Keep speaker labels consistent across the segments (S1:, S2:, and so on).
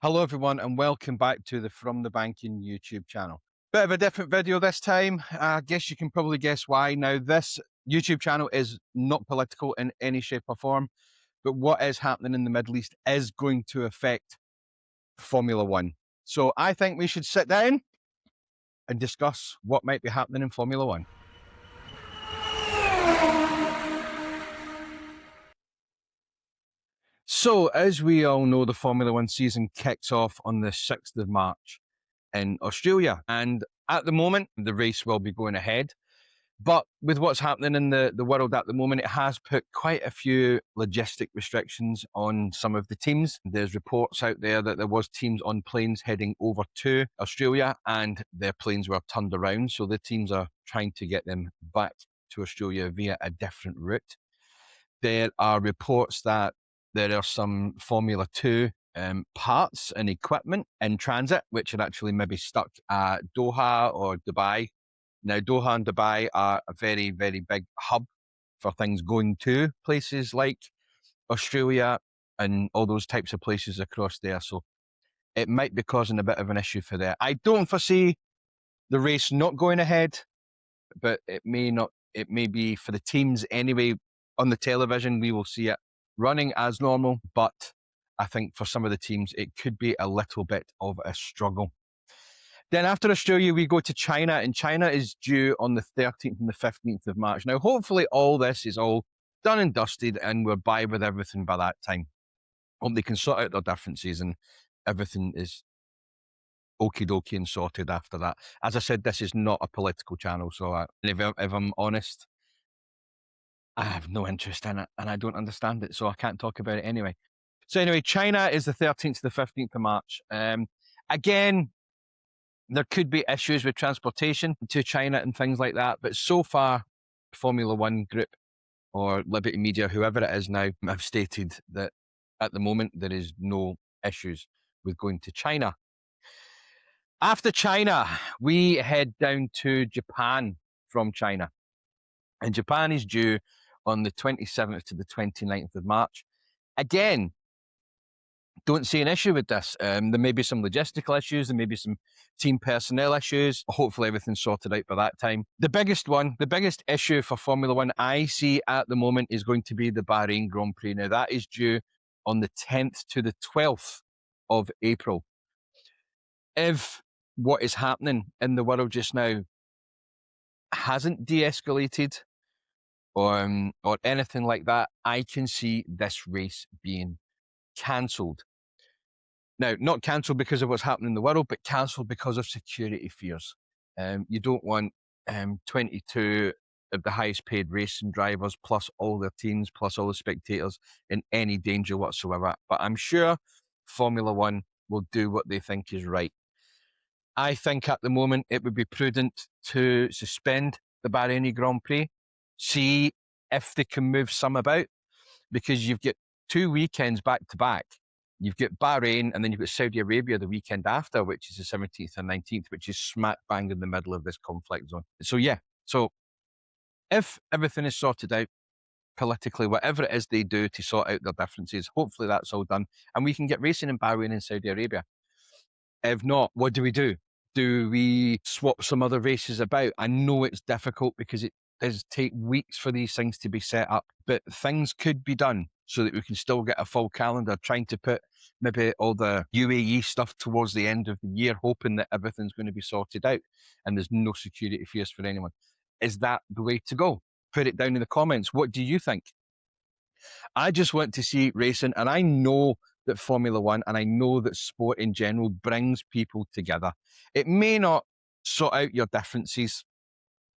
S1: Hello everyone and welcome back to the From the Banking YouTube channel. Bit of a different video this time. I guess you can probably guess why. Now this YouTube channel is not political in any shape or form, but what is happening in the Middle East is going to affect Formula One. So I think we should sit down and discuss what might be happening in Formula One. So as we all know, the Formula One season kicks off on the 6th of March in Australia. And at the moment, the race will be going ahead. But with what's happening in the world at the moment, it has put quite a few logistic restrictions on some of the teams. There's reports out there that there was teams on planes heading over to Australia and their planes were turned around. So the teams are trying to get them back to Australia via a different route. There are reports that there are some Formula 2 parts and equipment in transit, which are actually maybe stuck at Doha or Dubai. Now, Doha and Dubai are a very, very big hub for things going to places like Australia and all those types of places across there. So it might be causing a bit of an issue for there. I don't foresee the race not going ahead, but it may be for the teams anyway. On the television, we will see it running as normal, but I think for some of the teams, it could be a little bit of a struggle. Then after Australia, we go to China, and China is due on the 13th and the 15th of March. Now, hopefully all this is all done and dusted and we're by with everything by that time. Hope they can sort out their differences and everything is okie dokie and sorted after that. As I said, this is not a political channel, so if I'm honest, I have no interest in it and I don't understand it, so I can't talk about it anyway. So anyway, China is the 13th to the 15th of March. Again, there could be issues with transportation to China and things like that, but so far, Formula One Group or Liberty Media, whoever it is now, have stated that at the moment there is no issues with going to China. After China, we head down to Japan from China. And Japan is due on the 27th to the 29th of March. Again, don't see an issue with this. There may be some logistical issues, there may be some team personnel issues. Hopefully everything's sorted out by that time. The biggest issue for Formula One I see at the moment is going to be the Bahrain Grand Prix. Now that is due on the 10th to the 12th of April. If what is happening in the world just now hasn't de-escalated or anything like that, I can see this race being cancelled. Now, not cancelled because of what's happening in the world, but cancelled because of security fears. You don't want 22 of the highest paid racing drivers, plus all their teams, plus all the spectators, in any danger whatsoever. But I'm sure Formula One will do what they think is right. I think at the moment it would be prudent to suspend the Bahraini Grand Prix, see if they can move some about, because you've got 2 weekends back to back. You've got Bahrain and then you've got Saudi Arabia the weekend after, which is the 17th and 19th, which is smack bang in the middle of this conflict zone. So if everything is sorted out politically, whatever it is they do to sort out their differences, hopefully that's all done and we can get racing in Bahrain and Saudi Arabia. If not, what do we do? Do we swap some other races about? I know it's difficult because it does take weeks for these things to be set up, but things could be done so that we can still get a full calendar, trying to put maybe all the UAE stuff towards the end of the year, hoping that everything's going to be sorted out and there's no security fears for anyone. Is that the way to go? Put it down in the comments. What do you think? I just want to see racing, and I know that Formula One and I know that sport in general brings people together. It may not sort out your differences.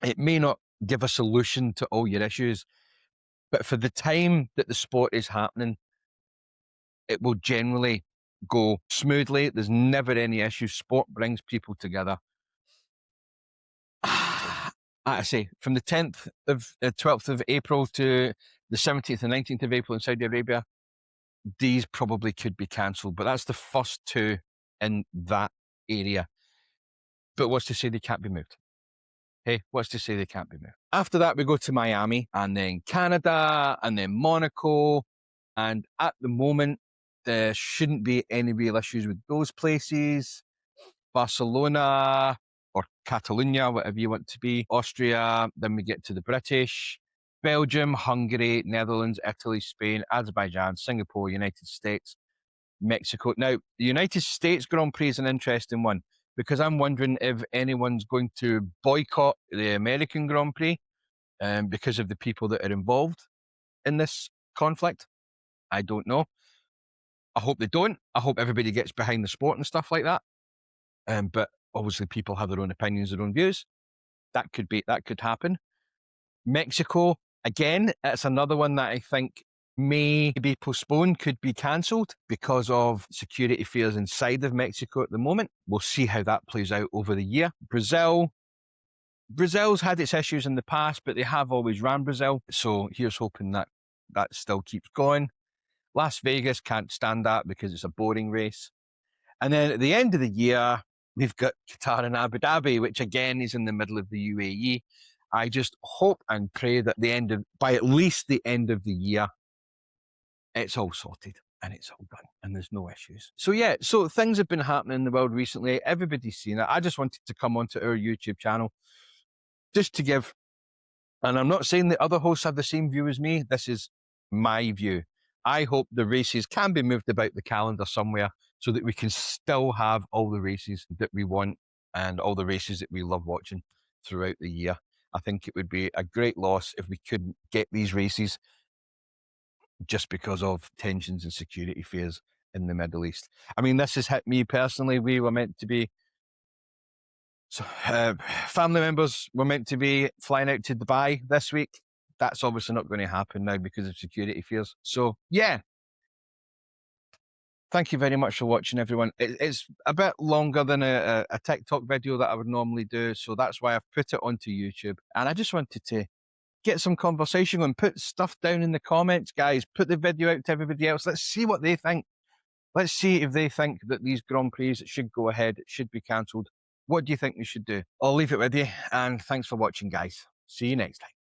S1: It may not give a solution to all your issues, but for the time that the sport is happening, it will generally go smoothly. There's never any issues. Sport brings people together. I say from the 12th of April to the 17th and 19th of April in Saudi Arabia, these probably could be cancelled, but that's the first two in that area. But what's to say they can't be moved? Hey, what's to say they can't be moved? After that, we go to Miami and then Canada and then Monaco. And at the moment, There shouldn't be any real issues with those places. Barcelona or Catalonia, whatever you want to be, Austria, then we get to the British, Belgium, Hungary, Netherlands, Italy, Spain, Azerbaijan, Singapore, United States, Mexico. Now, the United States Grand Prix is an interesting one because I'm wondering if anyone's going to boycott the American Grand Prix because of the people that are involved in this conflict. I don't know. I hope they don't. I hope everybody gets behind the sport and stuff like that. But obviously people have their own opinions, their own views. That could happen. Mexico, again, it's another one that I think may be postponed, could be cancelled because of security fears inside of Mexico at the moment. We'll see how that plays out over the year. Brazil's had its issues in the past, but they have always ran Brazil. So here's hoping that that still keeps going. Las Vegas, can't stand that because it's a boring race. And then at the end of the year, we've got Qatar and Abu Dhabi, which again is in the middle of the UAE. I just hope and pray that by at least the end of the year, it's all sorted and it's all done and there's no issues. So yeah, so things have been happening in the world recently. Everybody's seen it. I just wanted to come onto our YouTube channel just to give, and I'm not saying the other hosts have the same view as me. This is my view. I hope the races can be moved about the calendar somewhere so that we can still have all the races that we want and all the races that we love watching throughout the year. I think it would be a great loss if we couldn't get these races just because of tensions and security fears in the Middle East. I mean, this has hit me personally. We were meant to be, family members were meant to be flying out to Dubai this week. That's obviously not going to happen now because of security fears. So yeah, thank you very much for watching, everyone. It's a bit longer than a TikTok video that I would normally do, so that's why I've put it onto YouTube. And I just wanted to get some conversation and put stuff down in the comments, guys. Put the video out to everybody else. Let's see what they think. Let's see if they think that these Grand Prix should go ahead, should be cancelled. What do you think we should do? I'll leave it with you, and thanks for watching, guys. See you next time.